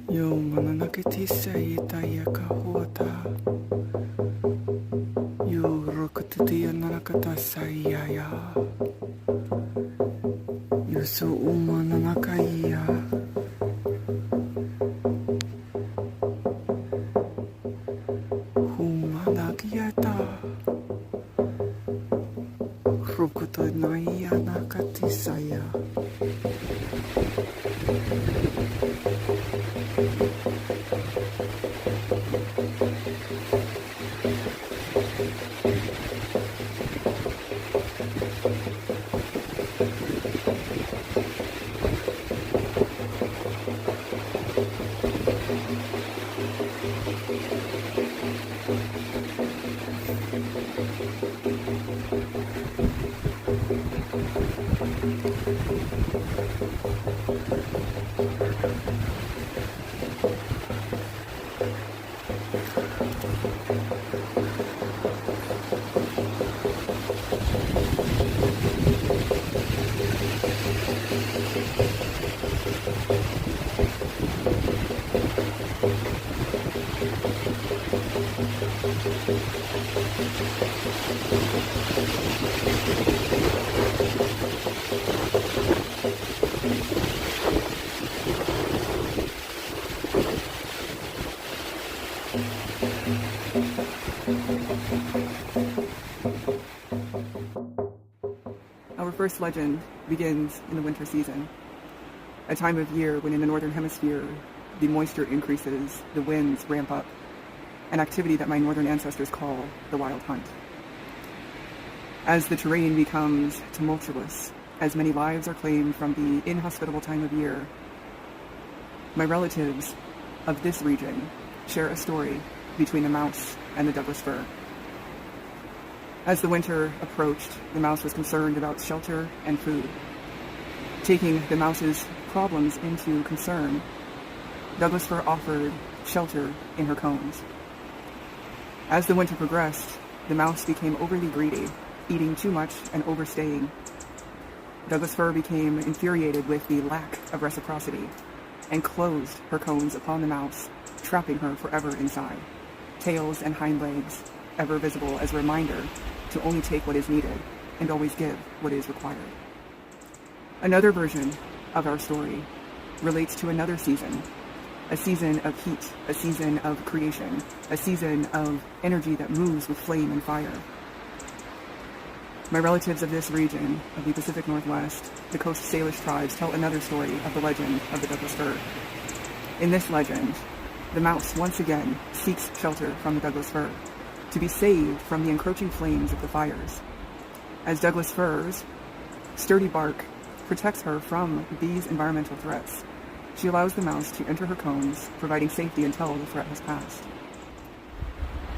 Yung mananakitisa itaya kahuata. Yurukututiya nanakatasayaya. Yusu umananakaya. Humanakiata. Rukutunaya nakatisaya. Our first legend begins in the winter season, a time of year when in the northern hemisphere the moisture increases, the winds ramp up, an activity that my northern ancestors call the wild hunt. As the terrain becomes tumultuous, as many lives are claimed from the inhospitable time of year, my relatives of this region share a story between the mouse and the Douglas fir. As the winter approached, the mouse was concerned about shelter and food. Taking the mouse's problems into concern, Douglas fir offered shelter in her cones. As the winter progressed, the mouse became overly greedy, eating too much and overstaying. Douglas fir became infuriated with the lack of reciprocity and closed her cones upon the mouse, trapping her forever inside, tails and hind legs ever visible as a reminder to only take what is needed and always give what is required. Another version of our story relates to another season, a season of heat, a season of creation, a season of energy that moves with flame and fire. My relatives of this region of the Pacific Northwest, the Coast Salish tribes, tell another story of the legend of the Douglas fir. In this legend, the mouse once again seeks shelter from the Douglas fir, to be saved from the encroaching flames of the fires. As Douglas fir's sturdy bark protects her from these environmental threats, she allows the mouse to enter her cones, providing safety until the threat has passed.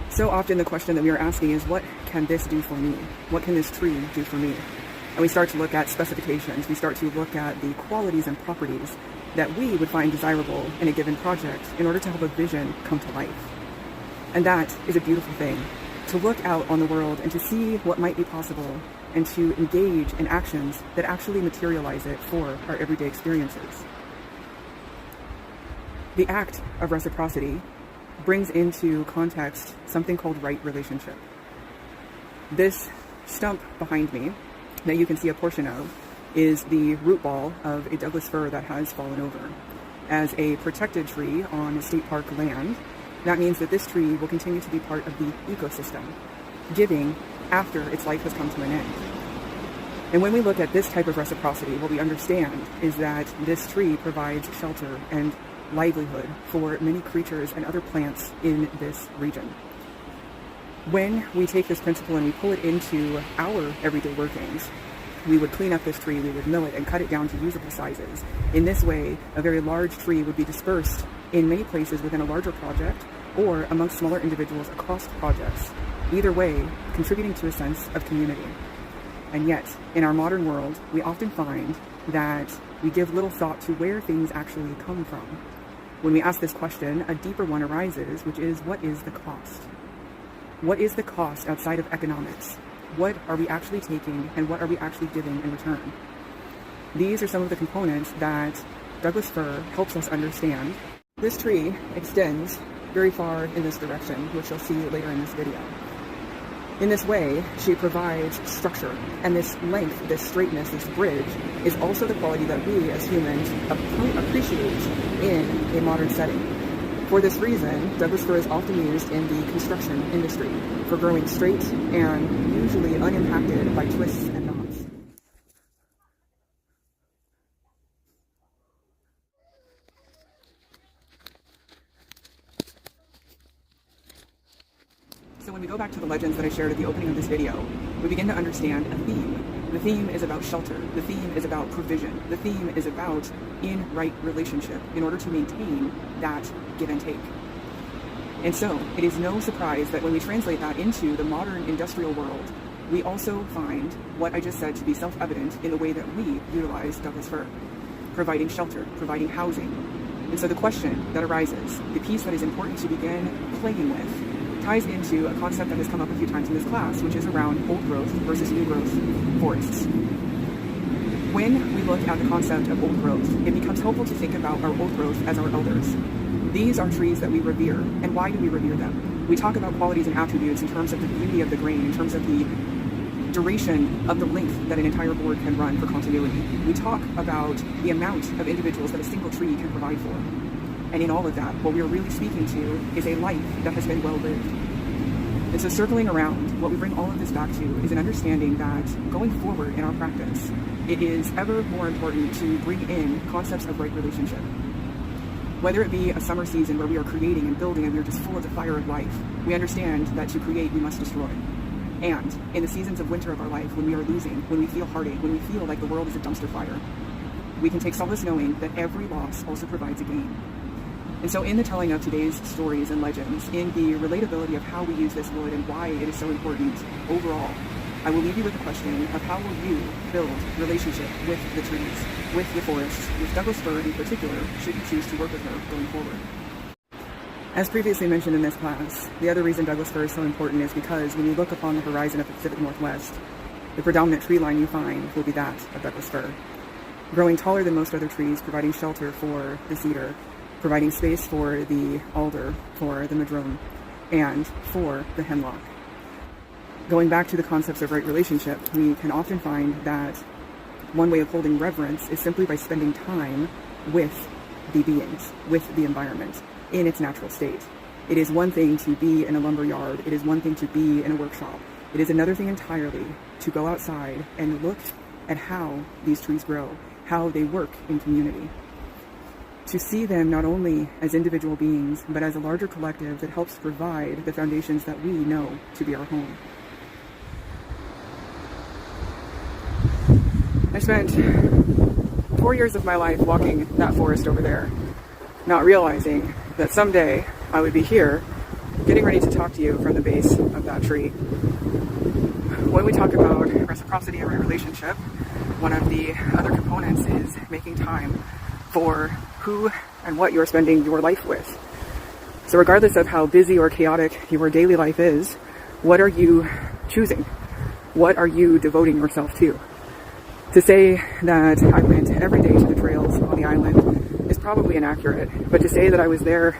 So often the question that we are asking is, what can this do for me? What can this tree do for me? And we start to look at specifications, we start to look at the qualities and properties that we would find desirable in a given project in order to help a vision come to life. And that is a beautiful thing, to look out on the world and to see what might be possible and to engage in actions that actually materialize it for our everyday experiences. The act of reciprocity brings into context something called right relationship. This stump behind me that you can see a portion of is the root ball of a Douglas fir that has fallen over. As a protected tree on state park land, that means that this tree will continue to be part of the ecosystem, giving after its life has come to an end. And when we look at this type of reciprocity, what we understand is that this tree provides shelter and livelihood for many creatures and other plants in this region. When we take this principle and we pull it into our everyday workings, we would clean up this tree, we would mill it and cut it down to usable sizes. In this way, a very large tree would be dispersed in many places within a larger project or amongst smaller individuals across projects, either way contributing to a sense of community. And yet, in our modern world, we often find that we give little thought to where things actually come from. when we ask this question, a deeper one arises, which is, what is the cost? What is the cost outside of economics? What are we actually taking and what are we actually giving in return? These are some of the components that Douglas fir helps us understand. This tree extends very far in this direction, which you'll see later in this video. In this way, she provides structure, and this length, this straightness, this bridge is also the quality that we as humans appreciate in a modern setting. For this reason, Douglas fir is often used in the construction industry for growing straight and usually unimpacted by twists and knots. So when we go back to the legends that I shared at the opening of this video, we begin to understand a theme. The theme is about shelter. The theme is about provision. The theme is about in right relationship in order to maintain that give and take. And so it is no surprise that when we translate that into the modern industrial world, we also find what I just said to be self-evident in the way that we utilize Douglas fir, providing shelter, providing housing. And so the question that arises, the piece that is important to begin playing with, ties into a concept that has come up a few times in this class, which is around old growth versus new growth forests. When we look at the concept of old growth, it becomes helpful to think about our old growth as our elders. These are trees that we revere. And why do we revere them? We talk about qualities and attributes in terms of the beauty of the grain, in terms of the duration of the length that an entire board can run for continuity. We talk about the amount of individuals that a single tree can provide for. And in all of that, what we are really speaking to is a life that has been well lived. And so circling around, what we bring all of this back to is an understanding that going forward in our practice, it is ever more important to bring in concepts of right relationship. Whether it be a summer season where we are creating and building and we are just full of the fire of life, we understand that to create, we must destroy. And in the seasons of winter of our life, when we are losing, when we feel heartache, when we feel like the world is a dumpster fire, we can take solace knowing that every loss also provides a gain. And so in the telling of today's stories and legends, in the relatability of how we use this wood and why it is so important overall, I will leave you with the question of how will you build relationship with the trees, with the forests, with Douglas fir in particular, should you choose to work with her going forward. As previously mentioned in this class, the other reason Douglas fir is so important is because when you look upon the horizon of the Pacific Northwest, the predominant tree line you find will be that of Douglas fir. Growing taller than most other trees, providing shelter for the cedar, providing space for the alder, for the madrone, and for the hemlock. Going back to the concepts of right relationship, we can often find that one way of holding reverence is simply by spending time with the beings, with the environment, in its natural state. It is one thing to be in a lumber yard, it is one thing to be in a workshop. It is another thing entirely to go outside and look at how these trees grow, how they work in community. To see them not only as individual beings, but as a larger collective that helps provide the foundations that we know to be our home. I spent 4 years of my life walking that forest over there, not realizing that someday I would be here, getting ready to talk to you from the base of that tree. When we talk about reciprocity and right relationship, one of the other components is making time for who and what you're spending your life with. So regardless of how busy or chaotic your daily life is, what are you choosing? What are you devoting yourself to? To say that I went every day to the trails on the island is probably inaccurate, but to say that I was there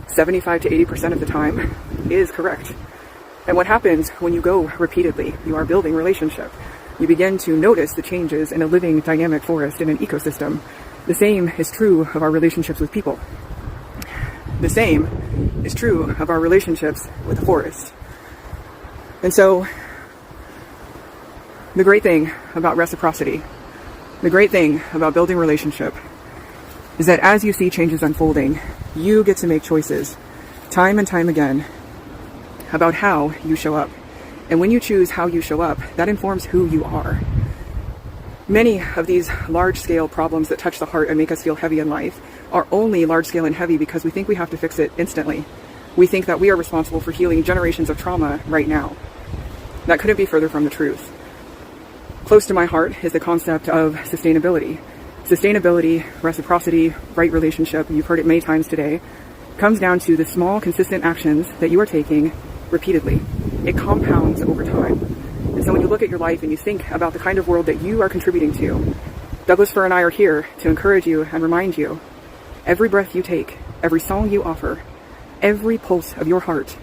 75 to 80% of the time is correct. And what happens when you go repeatedly? You are building relationship. You begin to notice the changes in a living, dynamic forest in an ecosystem. The same is true of our relationships with people. The same is true of our relationships with the forest. And so, the great thing about reciprocity, the great thing about building relationship, is that as you see changes unfolding, you get to make choices, time and time again, about how you show up. And when you choose how you show up, that informs who you are. Many of these large-scale problems that touch the heart and make us feel heavy in life are only large-scale and heavy because we think we have to fix it instantly. We think that we are responsible for healing generations of trauma right now. That couldn't be further from the truth. Close to my heart is the concept of sustainability. Sustainability, reciprocity, right relationship, you've heard it many times today, comes down to the small, consistent actions that you are taking repeatedly. It compounds over time. And so when you look at your life and you think about the kind of world that you are contributing to, Douglas Fir and I are here to encourage you and remind you, every breath you take, every song you offer, every pulse of your heart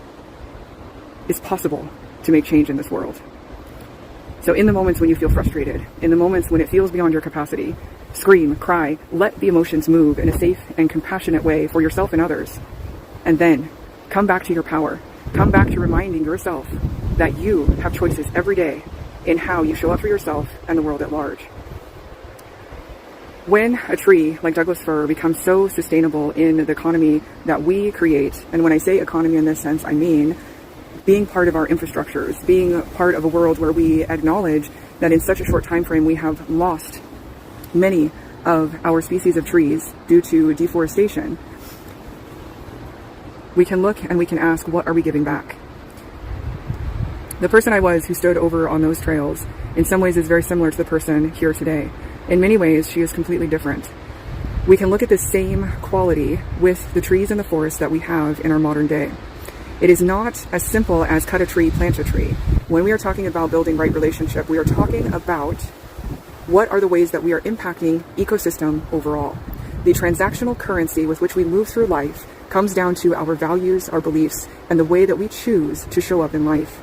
is possible to make change in this world. So in the moments when you feel frustrated, in the moments when it feels beyond your capacity, scream, cry, let the emotions move in a safe and compassionate way for yourself and others. And then come back to your power. Come back to reminding yourself that you have choices every day in how you show up for yourself and the world at large. When a tree like Douglas Fir becomes so sustainable in the economy that we create, and when I say economy in this sense, I mean being part of our infrastructures, being part of a world where we acknowledge that in such a short time frame we have lost many of our species of trees due to deforestation, we can look and we can ask, what are we giving back? The person I was who stood over on those trails in some ways is very similar to the person here today. In many ways, she is completely different. We can look at the same quality with the trees in the forest that we have in our modern day. It is not as simple as cut a tree, plant a tree. When we are talking about building right relationship, we are talking about what are the ways that we are impacting ecosystem overall. The transactional currency with which we move through life comes down to our values, our beliefs, and the way that we choose to show up in life.